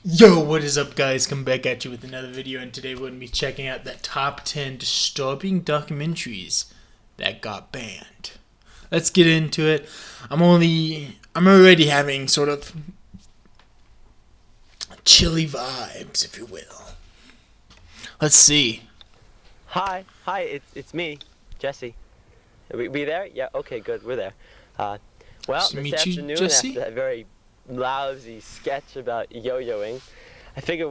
Yo, what is up, guys? Come back at you with another video, and today we're going to be checking out the top 10 disturbing documentaries that got banned. Let's get into it. I'm already having sort of chilly vibes, if you will. Let's see. Hi, it's me, Jesse. We there? Yeah, okay, good, we're there. Well, Nice to this meet you, afternoon, Jesse. after that very lousy sketch about yo-yoing, I figure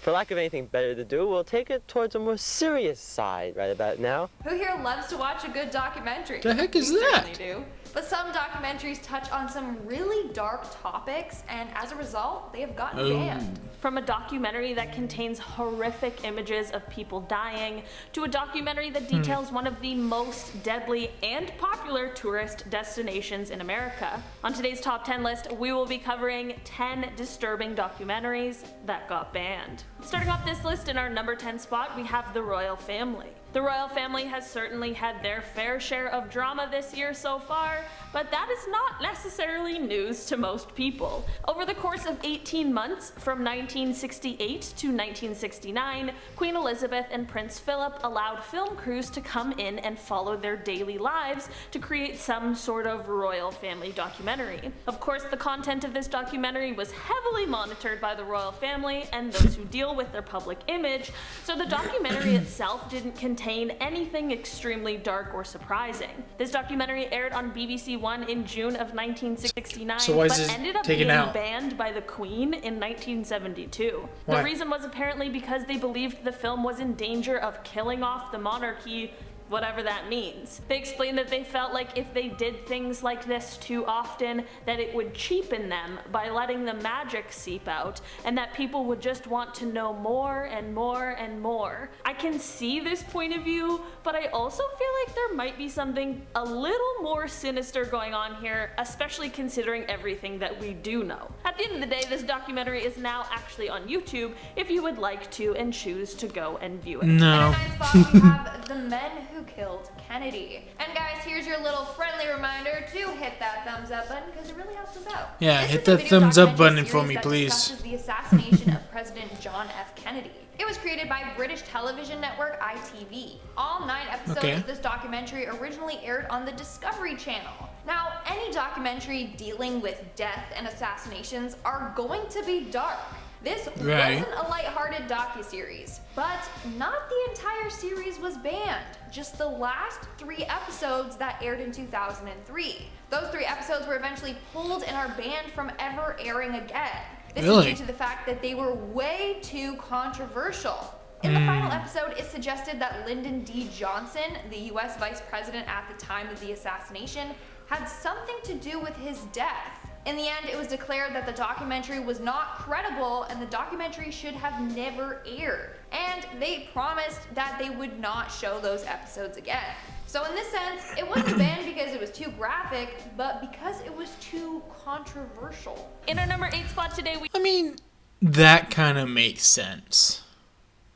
for lack of anything better to do, we'll take it towards a more serious side right about now. Who here loves to watch a good documentary? The heck is We that? certainly do. But some documentaries touch on some really dark topics, and as a result, they have gotten banned. From a documentary that contains horrific images of people dying, to a documentary that details one of the most deadly and popular tourist destinations in America. On today's top 10 list, we will be covering 10 disturbing documentaries that got banned. Starting off this list in our number 10 spot, we have The Royal Family. The Royal Family has certainly had their fair share of drama this year so far, but that is not necessarily news to most people. Over the course of 18 months, from 1968 to 1969, Queen Elizabeth and Prince Philip allowed film crews to come in and follow their daily lives to create some sort of royal family documentary. Of course, the content of this documentary was heavily monitored by the royal family and those who deal with their public image, so the documentary itself didn't contain anything extremely dark or surprising. This documentary aired on BBC One in June of 1969, So why is but this ended up taken being out? banned by the Queen in 1972. Why? The reason was apparently because they believed the film was in danger of killing off the monarchy, whatever that means. They explained that they felt like if they did things like this too often, that it would cheapen them by letting the magic seep out, and that people would just want to know more and more and more. I can see this point of view, but I also feel like there might be something a little more sinister going on here, especially considering everything that we do know. At the end of the day, this documentary is now actually on YouTube if you would like to and choose to go and view it. No. At ninth spot, we have The Men Who Killed Kennedy. And guys, here's your little friendly reminder to hit that thumbs up button because it really helps us out. Yeah, This hit is a that video thumbs up documentary button for series me, that please. discusses the assassination of President John F. Kennedy. It was created by British television network ITV. All 9 episodes Okay. of this documentary originally aired on the Discovery Channel. Now, any documentary dealing with death and assassinations are going to be dark. This Right. wasn't a lighthearted docuseries, but not the entire series was banned. Just the last 3 episodes that aired in 2003. Those 3 episodes were eventually pulled and are banned from ever airing again. This Really? is due to the fact that they were way too controversial. In the final episode, it suggested that Lyndon D. Johnson, the US vice president at the time of the assassination, had something to do with his death. In the end, it was declared that the documentary was not credible and the documentary should have never aired. And they promised that they would not show those episodes again. So in this sense, it wasn't banned because it was too graphic, but because it was too controversial. In our number 8 spot today, we I mean, that kind of makes sense.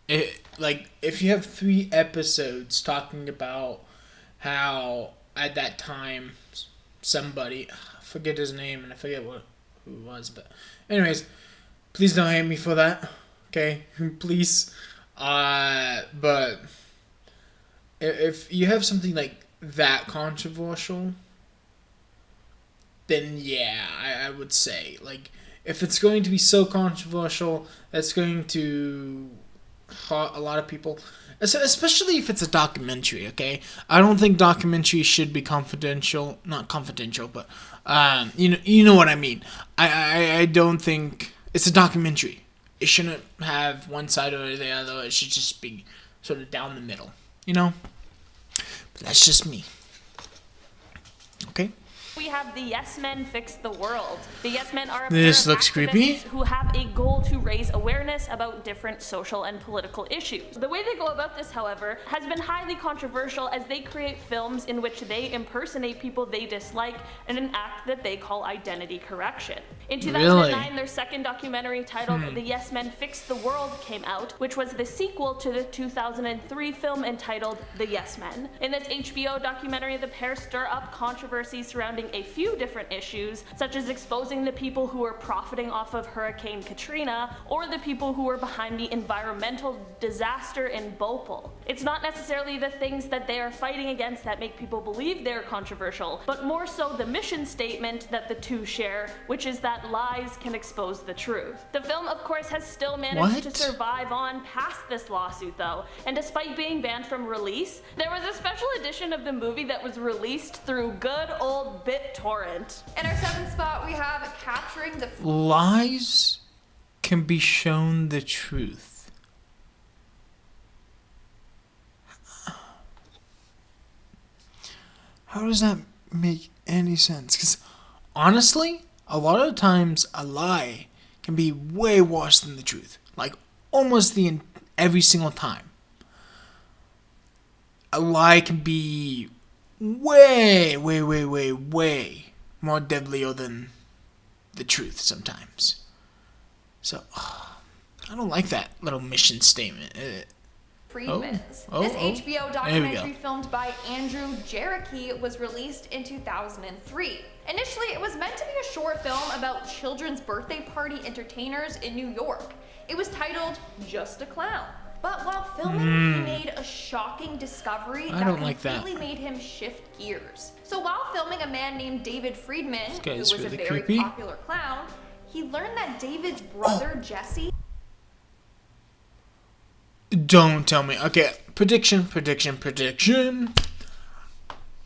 If you have 3 episodes talking about how at that time somebody, I forget his name and I forget who it was, but anyways, please don't hate me for that, okay? Please. But if you have something like that controversial, then yeah, I would say, like, if it's going to be so controversial, that's going to hurt a lot of people, especially if it's a documentary, okay? I don't think documentaries should be confidential, not confidential, but, you know what I mean. I don't think, it's a documentary. It shouldn't have one side or the other, it should just be sort of down the middle, you know? But that's just me. Okay? We have the Yes Men Fix the World. The Yes Men are a This pair of looks activists creepy. who have a goal to raise awareness about different social and political issues. The way they go about this, however, has been highly controversial as they create films in which they impersonate people they dislike in an act that they call identity correction. In 2009, Really? their second documentary titled The Yes Men Fix the World came out, which was the sequel to the 2003 film entitled The Yes Men. In this HBO documentary, the pair stir up controversy surrounding regarding a few different issues, such as exposing the people who were profiting off of Hurricane Katrina or the people who were behind the environmental disaster in Bhopal. It's not necessarily the things that they are fighting against that make people believe they're controversial, but more so the mission statement that the two share, which is that lies can expose the truth. The film, of course, has still managed to survive on past this lawsuit though, and despite being banned from release, there was a special edition of the movie that was released through good old BitTorrent. In our 7th spot, we have Capturing the... Lies can be shown the truth. How does that make any sense? Because honestly, a lot of times a lie can be way worse than the truth. Like almost every single time. A lie can be way more deadlier than the truth sometimes. So, I don't like that little mission statement. Friedman's. This HBO documentary filmed by Andrew Jarecki was released in 2003. Initially, it was meant to be a short film about children's birthday party entertainers in New York. It was titled Just a Clown. But while filming, he made a shocking discovery that completely made him shift gears. So while filming, a man named David Friedman, who was a very popular clown, he learned that David's brother, Jesse... Don't tell me. Okay, prediction.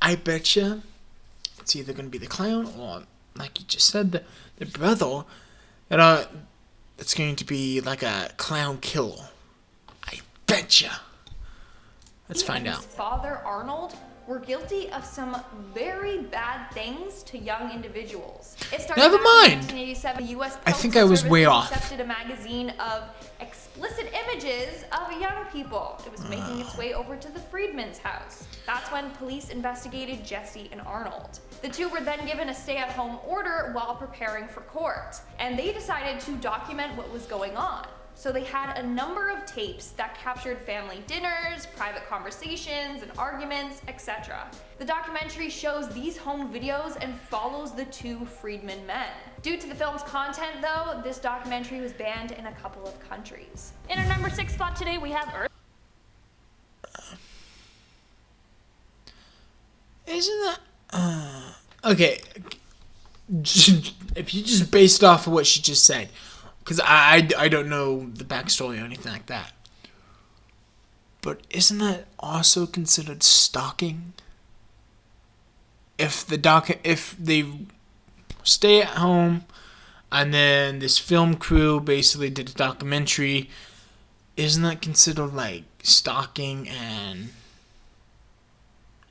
I betcha it's either going to be the clown or, like you just said, the brother that's going to be like a clown killer. I betcha. Let's find out. His father, Arnold, were guilty of some very bad things to young individuals. It started Never mind. In 1987, U.S. I think I was way off. Accepted a magazine of explicit images of young people. It was making its way over to the Friedman's house. That's when police investigated Jesse and Arnold. The two were then given a stay-at-home order while preparing for court, and they decided to document what was going on. So they had a number of tapes that captured family dinners, private conversations and arguments, etc. The documentary shows these home videos and follows the two Friedman men. Due to the film's content though, this documentary was banned in a couple of countries. In our number 6 spot today, we have Earth. Isn't that... okay. If you just based off of what she just said, because I don't know the backstory or anything like that. But isn't that also considered stalking? If they stay at home and then this film crew basically did a documentary, isn't that considered like stalking and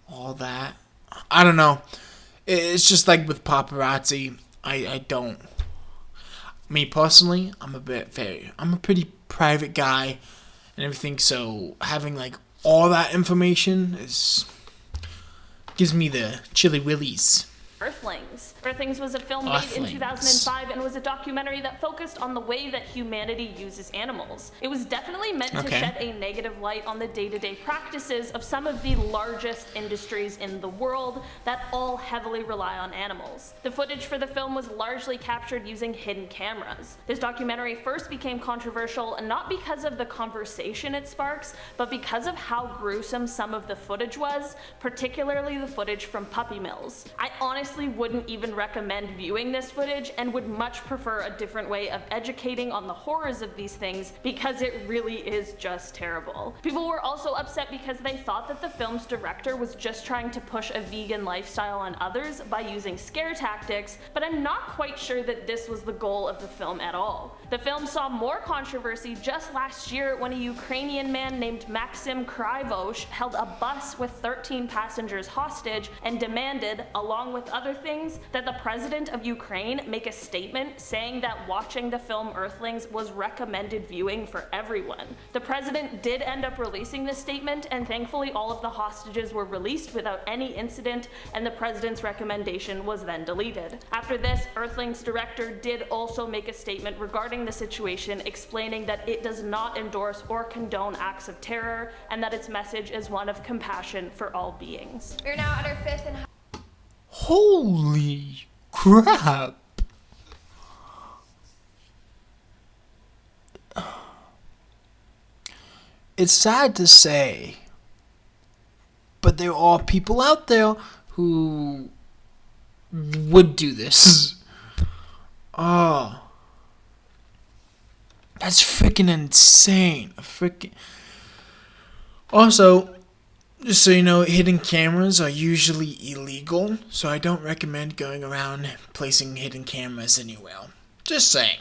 all that? I don't know. It's just like with paparazzi. I don't. Me personally, I'm a pretty private guy and everything, so having like all that information gives me the chilly willies. Earthlings. Earthlings was a film made in 2005 and was a documentary that focused on the way that humanity uses animals. It was definitely meant to shed a negative light on the day-to-day practices of some of the largest industries in the world that all heavily rely on animals. The footage for the film was largely captured using hidden cameras. This documentary first became controversial not because of the conversation it sparks, but because of how gruesome some of the footage was, particularly the footage from puppy mills. I honestly wouldn't even recommend viewing this footage and would much prefer a different way of educating on the horrors of these things because it really is just terrible. People were also upset because they thought that the film's director was just trying to push a vegan lifestyle on others by using scare tactics, but I'm not quite sure that this was the goal of the film at all. The film saw more controversy just last year when a Ukrainian man named Maxim Kryvosh held a bus with 13 passengers hostage and demanded, along with other things, that the president of Ukraine make a statement saying that watching the film Earthlings was recommended viewing for everyone. The president did end up releasing this statement, and thankfully all of the hostages were released without any incident, and the president's recommendation was then deleted. After this, Earthlings director did also make a statement regarding the situation, explaining that it does not endorse or condone acts of terror, and that its message is one of compassion for all beings. We're now at our 5th and Holy crap. It's sad to say, but there are people out there who would do this. Oh. That's freaking insane. Also, just so you know, hidden cameras are usually illegal, so I don't recommend going around placing hidden cameras anywhere. Just saying.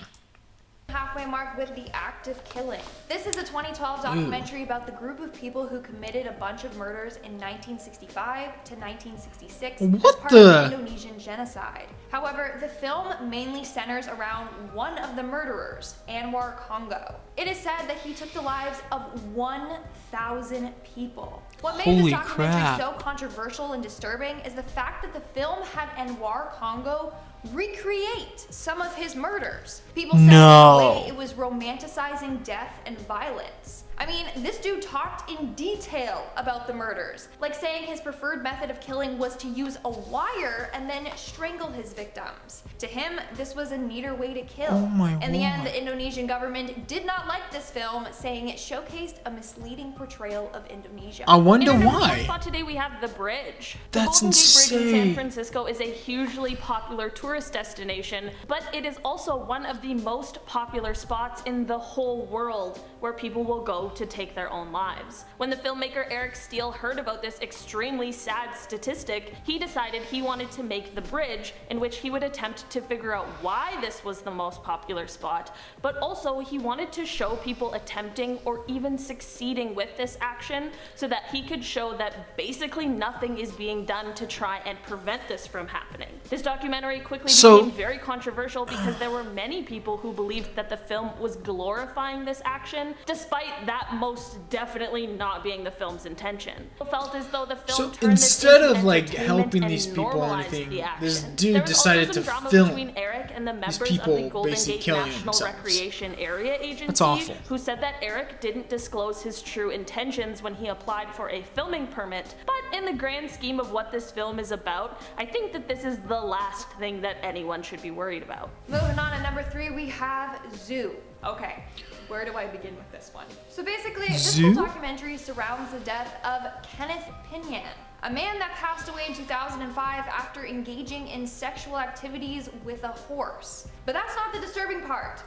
Halfway mark with the act of killing. This is a 2012 documentary about the group of people who committed a bunch of murders in 1965 to 1966 as part of the Indonesian genocide. However, the film mainly centers around one of the murderers, Anwar Congo. It is said that he took the lives of 1,000 people. What made this documentary so controversial and disturbing is the fact that the film had Anwar Congo recreate some of his murders. People said the way it was romanticizing death and violence. I mean, this dude talked in detail about the murders, like saying his preferred method of killing was to use a wire and then strangle his victims. To him, this was a neater way to kill. In the end, the Indonesian government did not like this film, saying it showcased a misleading portrayal of Indonesia. I wonder why. why. Spot today we have the bridge. That's the Golden Gate Bridge in insane. San Francisco is a hugely popular tourist destination, but it is also one of the most popular spots in the whole world where people will go to take their own lives. When the filmmaker Eric Steele heard about this extremely sad statistic, he decided he wanted to make the bridge in which he would attempt to figure out why this was the most popular spot, but also he wanted to show people attempting or even succeeding with this action so that he could show that basically nothing is being done to try and prevent this from happening. This documentary quickly became very controversial because there were many people who believed that the film was glorifying this action, despite that most definitely not being the film's intention. People felt as though the film turned instead this of into like entertainment helping and these people or normalized anything, the action. this There dude was decided also to some drama film between Eric and the members these of people the Golden basically Gate killing National themselves. Recreation Area Agency, That's awful. who said that Eric didn't disclose his true intentions when he applied for a filming permit. But in the grand scheme of what this film is about, I think that this is the last thing that anyone should be worried about. Moving on at number 3, we have Zoo. Okay, where do I begin with this one? So basically, this whole documentary surrounds the death of Kenneth Pinyan, a man that passed away in 2005 after engaging in sexual activities with a horse. But that's not the disturbing part.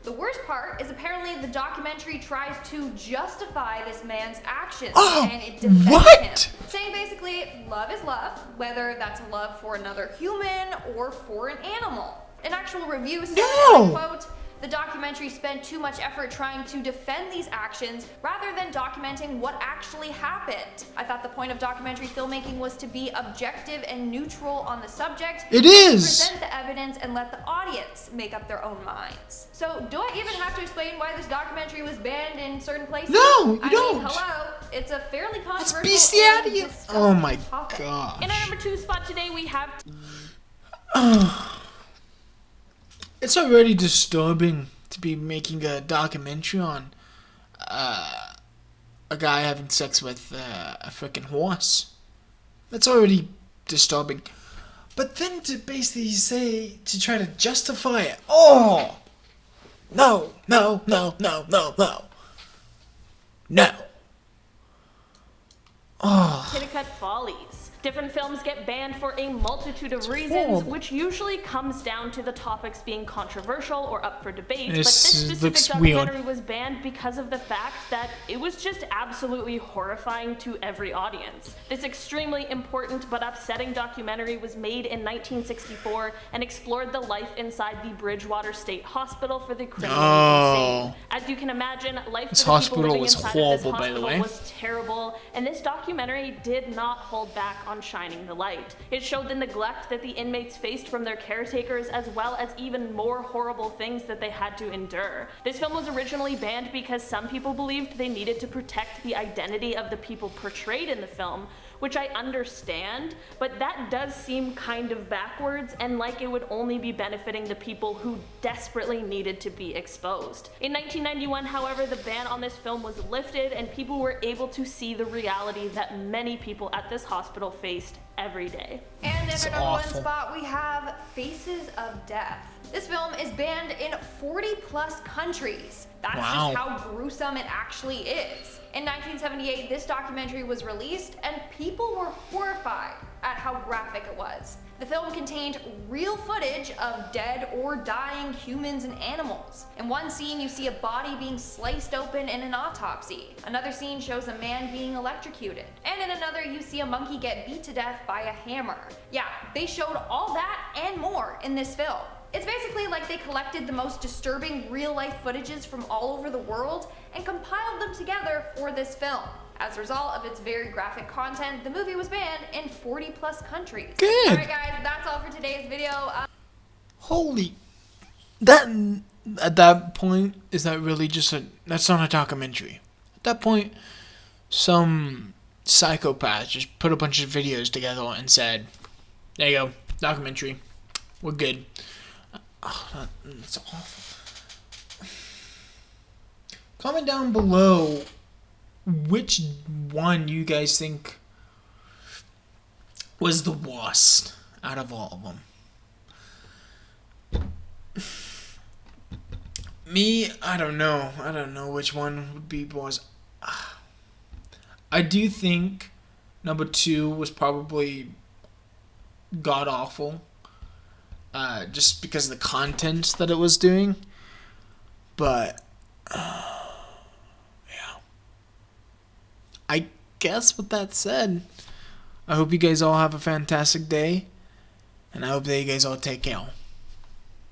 The worst part is apparently the documentary tries to justify this man's actions and it defends him, saying basically love is love, whether that's a love for another human or for an animal. An actual review said, and I quote, "The documentary spent too much effort trying to defend these actions rather than documenting what actually happened. I thought the point of documentary filmmaking was to be objective and neutral on the subject. It is! Present the evidence and let the audience make up their own minds." So, do I even have to explain why this documentary was banned in certain places? No, you I don't. mean, hello, it's a fairly controversial That's bestiality. and disgusting Oh my topic. gosh. In our number 2 spot today we have It's already disturbing to be making a documentary on a guy having sex with a freaking horse. That's already disturbing. But then to basically say, to try to justify it. Oh! No, no, no, no, no, no. No. Oh. Kitticut Follies. Different films get banned for a multitude of reasons, which usually comes down to the topics being controversial or up for debate, but this specific documentary was banned because of the fact that it was just absolutely horrifying to every audience. This extremely important but upsetting documentary was made in 1964 and explored the life inside the Bridgewater State Hospital for the criminally insane. As you can imagine, life for the people living inside of this hospital was terrible, and this documentary did not hold back on shining the light. It showed the neglect that the inmates faced from their caretakers, as well as even more horrible things that they had to endure. This film was originally banned because some people believed they needed to protect the identity of the people portrayed in the film, which I understand, but that does seem kind of backwards and like it would only be benefiting the people who desperately needed to be exposed. In 1991, however, the ban on this film was lifted and people were able to see the reality that many people at this hospital faced every day. And in It's our number one awful. spot, we have Faces of Death. This film is banned in 40 plus countries. That's Wow. just how gruesome it actually is. In 1978, this documentary was released, and people were horrified at how graphic it was. The film contained real footage of dead or dying humans and animals. In one scene, you see a body being sliced open in an autopsy. Another scene shows a man being electrocuted. And in another, you see a monkey get beat to death by a hammer. Yeah, they showed all that and more in this film. It's basically like they collected the most disturbing real-life footages from all over the world and compiled them together for this film. As a result of its very graphic content, the movie was banned in 40 plus countries. Good. Alright guys, that's all for today's video. Holy, that at that point, is that really just that's not a documentary. At that point, some psychopath just put a bunch of videos together and said, there you go, documentary, we're good. Oh, that's awful. Comment down below which one you guys think was the worst out of all of them. Me, I don't know. I don't know which one would be worst. I do think number 2 was probably god awful. Just because of the content that it was doing. But, yeah. I guess with that said, I hope you guys all have a fantastic day. And I hope that you guys all take care.